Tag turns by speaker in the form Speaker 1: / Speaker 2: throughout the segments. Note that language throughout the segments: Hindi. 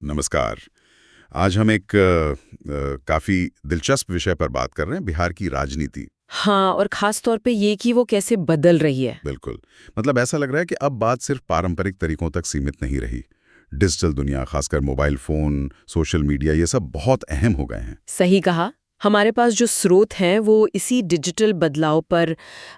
Speaker 1: नमस्कार। आज हम एक काफ़ी दिलचस्प विषय पर बात कर रहे हैं, बिहार की राजनीति।
Speaker 2: हाँ, और खास तौर पे ये कि वो कैसे बदल रही है।
Speaker 1: बिल्कुल। मतलब ऐसा लग रहा है कि अब बात सिर्फ पारंपरिक तरीकों तक सीमित नहीं रही। डिजिटल दुनिया, खासकर मोबाइल फ़ोन, सोशल मीडिया, ये सब बहुत अहम हो गए हैं।
Speaker 2: सही कहा। हमारे पास जो स्रोत हैं वो इसी डिजिटल बदलाव पर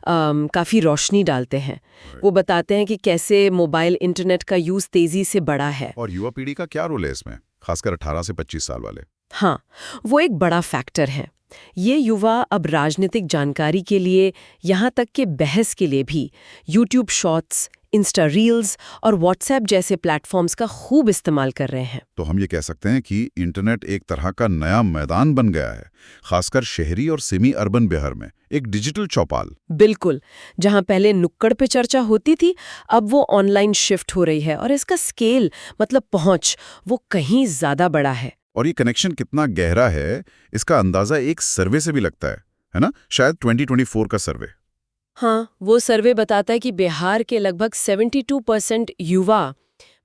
Speaker 2: काफ़ी रोशनी डालते हैं। वो बताते हैं कि कैसे मोबाइल इंटरनेट का यूज़ तेज़ी से बढ़ा है।
Speaker 1: और युवा पीढ़ी का क्या रोल है इसमें, खासकर 18 से 25 साल वाले?
Speaker 2: हाँ, वो एक बड़ा फैक्टर है। ये युवा अब राजनीतिक जानकारी के लिए, यहाँ तक कि बहस के लिए भी यूट्यूब शॉर्ट्स, इंस्टा रील्स और व्हाट्सएप जैसे प्लेटफॉर्म्स का खूब इस्तेमाल कर रहे हैं।
Speaker 1: तो हम ये कह सकते हैं कि इंटरनेट एक तरह का नया मैदान बन गया है, खासकर शहरी और सेमी अर्बन बिहार में, एक डिजिटल चौपाल।
Speaker 2: बिल्कुल। जहां पहले नुक्कड़ पे चर्चा होती थी, अब वो ऑनलाइन शिफ्ट हो रही है और इसका स्केल मतलब पहुंच वो कहीं ज्यादा बड़ा है।
Speaker 1: और ये कनेक्शन कितना गहरा है, इसका अंदाजा एक सर्वे से भी लगता है ना? शायद 2024 का सर्वे।
Speaker 2: हाँ, वो सर्वे बताता है कि बिहार के लगभग 72% युवा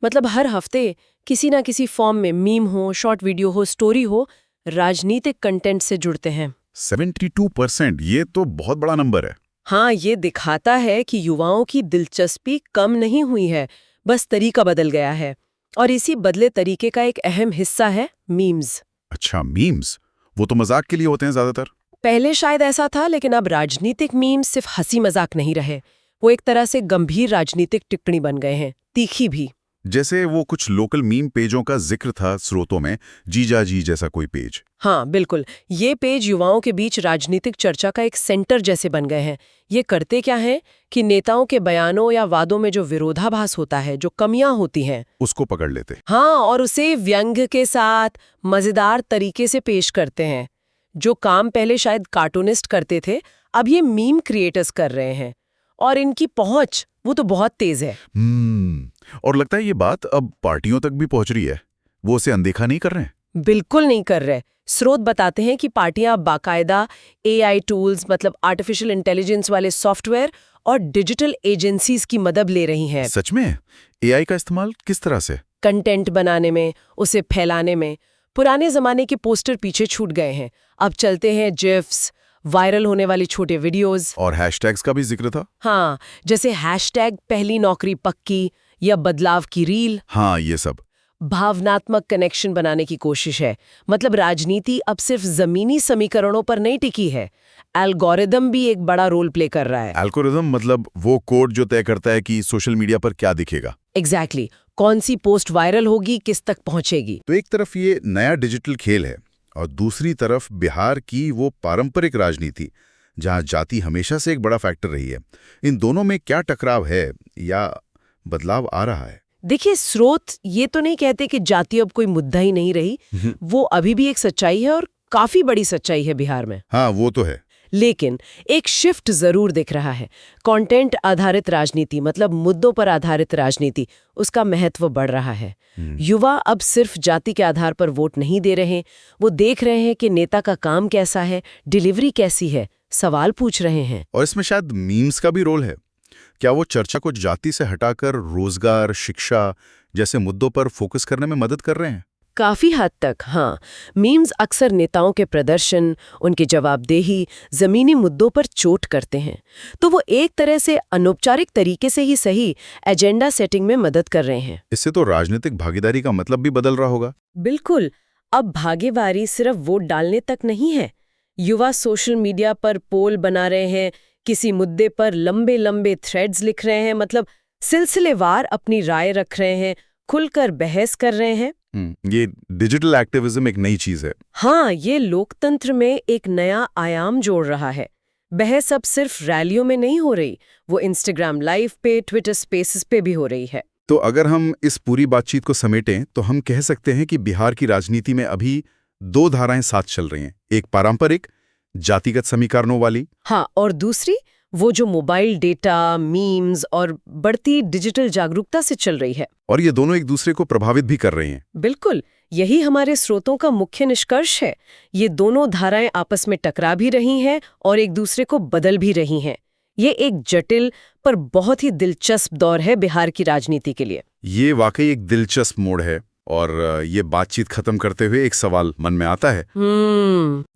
Speaker 2: मतलब हर हफ्ते किसी ना किसी फॉर्म में मीम हो, शॉर्ट वीडियो हो, स्टोरी हो, राजनीतिक कंटेंट से जुड़ते हैं।
Speaker 1: 72%, ये तो बहुत बड़ा नंबर है।
Speaker 2: हाँ, ये दिखाता है कि युवाओं की दिलचस्पी कम नहीं हुई है, बस तरीका बदल गया है। और इसी बदले तरीके का एक अहम हिस्सा है मीम्स।
Speaker 1: अच्छा, मीम्स, वो तो मजाक के लिए होते हैं ज्यादातर।
Speaker 2: पहले शायद ऐसा था, लेकिन अब राजनीतिक मीम्स सिर्फ हंसी मजाक नहीं रहे। वो एक तरह से गंभीर राजनीतिक टिप्पणी बन गए हैं, तीखी भी।
Speaker 1: जैसे वो कुछ लोकल मीम पेजों का जिक्र था स्रोतों में, जीजा जी जैसा कोई पेज।
Speaker 2: हाँ, बिल्कुल। ये पेज युवाओं के बीच राजनीतिक चर्चा का एक सेंटर जैसे बन गए हैं। ये करते क्या है कि नेताओं के बयानों या वादों में जो विरोधाभास होता है, जो कमियां होती हैं,
Speaker 1: उसको पकड़ लेते।
Speaker 2: हाँ, और उसे व्यंग के साथ मजेदार तरीके से पेश करते हैं। जो काम पहले शायद कार्टूनिस्ट करते थे, अब ये मीम क्रिएटर्स कर रहे हैं। और इनकी पहुंच वो तो बहुत तेज है।
Speaker 1: और लगता है ये बात अब पार्टियों तक भी पहुंच रही है। वो उसे अनदेखा नहीं कर रहे हैं।
Speaker 2: बिल्कुल नहीं कर रहे। स्रोत बताते हैं कि पार्टियां बाकायदा एआई टूल्स मतलब आर्टिफिशियल इंटेलिजेंस वाले सॉफ्टवेयर और डिजिटल एजेंसीज की मदद ले रही हैं।
Speaker 1: सच में? एआई का इस्तेमाल किस तरह से?
Speaker 2: कंटेंट बनाने में, उसे फैलाने में। पुराने जमाने के पोस्टर पीछे छूट गए हैं। अब चलते हैं जिफ्स, वायरल होने वाली छोटे वीडियोस।
Speaker 1: और हैशटैग्स का भी जिक्र था।
Speaker 2: हाँ, जैसे हैशटैग पहली नौकरी पक्की या बदलाव की रील।
Speaker 1: हाँ, ये सब
Speaker 2: भावनात्मक कनेक्शन बनाने की कोशिश है। मतलब राजनीति अब सिर्फ जमीनी समीकरणों पर नहीं टिकी है, एल्गोरिदम भी एक बड़ा रोल प्ले कर रहा है।
Speaker 1: एल्गोरिदम मतलब वो कोड जो तय करता है कि सोशल मीडिया पर क्या दिखेगा।
Speaker 2: एग्जैक्टली। कौन सी पोस्ट वायरल होगी, किस तक पहुंचेगी।
Speaker 1: तो एक तरफ ये नया डिजिटल खेल है और दूसरी तरफ बिहार की वो पारंपरिक राजनीति, जहां जाति हमेशा से एक बड़ा फैक्टर रही है। इन दोनों में क्या टकराव है या बदलाव आ रहा है?
Speaker 2: देखिए, स्रोत ये तो नहीं कहते कि जाति अब कोई मुद्दा ही नहीं रही। वो अभी भी एक सच्चाई है और काफी बड़ी सच्चाई है बिहार में।
Speaker 1: हाँ, वो तो है।
Speaker 2: लेकिन एक शिफ्ट जरूर दिख रहा है। कंटेंट आधारित राजनीति मतलब मुद्दों पर आधारित राजनीति, उसका महत्व बढ़ रहा है। युवा अब सिर्फ जाति के आधार पर वोट नहीं दे रहे। वो देख रहे हैं कि नेता का काम कैसा है, डिलीवरी कैसी है, सवाल पूछ रहे हैं।
Speaker 1: और इसमें शायद मीम्स का भी रोल है। क्या वो चर्चा को जाति से हटाकर रोजगार, शिक्षा जैसे मुद्दों पर फोकस करने में मदद कर रहे हैं?
Speaker 2: काफी हद तक, हाँ। मीम्स अक्सर नेताओं के प्रदर्शन, उनकी जवाबदेही, जमीनी मुद्दों पर चोट करते हैं। तो वो एक तरह से अनौपचारिक तरीके से ही सही एजेंडा सेटिंग में मदद कर रहे हैं।
Speaker 1: इससे तो राजनीतिक भागीदारी का मतलब भी बदल रहा होगा।
Speaker 2: बिल्कुल। अब भागीदारी सिर्फ वोट डालने तक नहीं है। युवा सोशल मीडिया पर पोल बना रहे हैं, किसी मुद्दे पर लंबे लंबे थ्रेड्स लिख रहे हैं, मतलब सिलसिलेवार अपनी राय रख रहे हैं, खुलकर बहस कर रहे हैं।
Speaker 1: ये डिजिटल एक्टिविज्म एक नई चीज है।
Speaker 2: हाँ, ये लोकतंत्र में एक नया आयाम जोड़ रहा है। बहस अब सिर्फ रैलियों में नहीं हो रही, वो इंस्टाग्राम लाइव पे, ट्विटर स्पेसेस पे भी हो रही है।
Speaker 1: तो अगर हम इस पूरी बातचीत को समेटें तो हम कह सकते हैं कि बिहार की राजनीति में अभी दो धाराएं साथ चल रही हैं। एक पारंपरिक जातिगत समीकरणों वाली,
Speaker 2: हाँ, और दूसरी वो जो मोबाइल डेटा, मीम्स और बढ़ती डिजिटल जागरूकता से चल रही है।
Speaker 1: और ये दोनों एक दूसरे को प्रभावित भी कर रही हैं।
Speaker 2: बिल्कुल, यही हमारे स्रोतों का मुख्य निष्कर्ष है। ये दोनों धाराएं आपस में टकरा भी रही हैं और एक दूसरे को बदल भी रही हैं। ये एक जटिल पर बहुत ही दिलचस्प दौर है बिहार की राजनीति के लिए।
Speaker 1: ये वाकई एक दिलचस्प मोड़ है। और ये बातचीत खत्म करते हुए एक सवाल मन में आता है,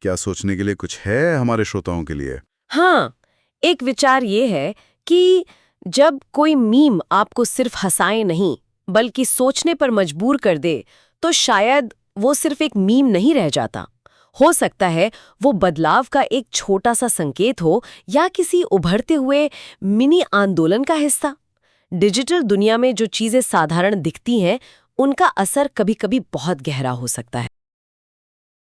Speaker 1: क्या सोचने के लिए कुछ है हमारे श्रोताओं के लिए?
Speaker 2: हाँ, एक विचार ये है कि जब कोई मीम आपको सिर्फ हंसाए नहीं बल्कि सोचने पर मजबूर कर दे, तो शायद वो सिर्फ एक मीम नहीं रह जाता। हो सकता है वो बदलाव का एक छोटा सा संकेत हो या किसी उभरते हुए मिनी आंदोलन का हिस्सा। डिजिटल दुनिया में जो चीजें साधारण दिखती हैं, उनका असर कभी-कभी बहुत गहरा हो सकता है।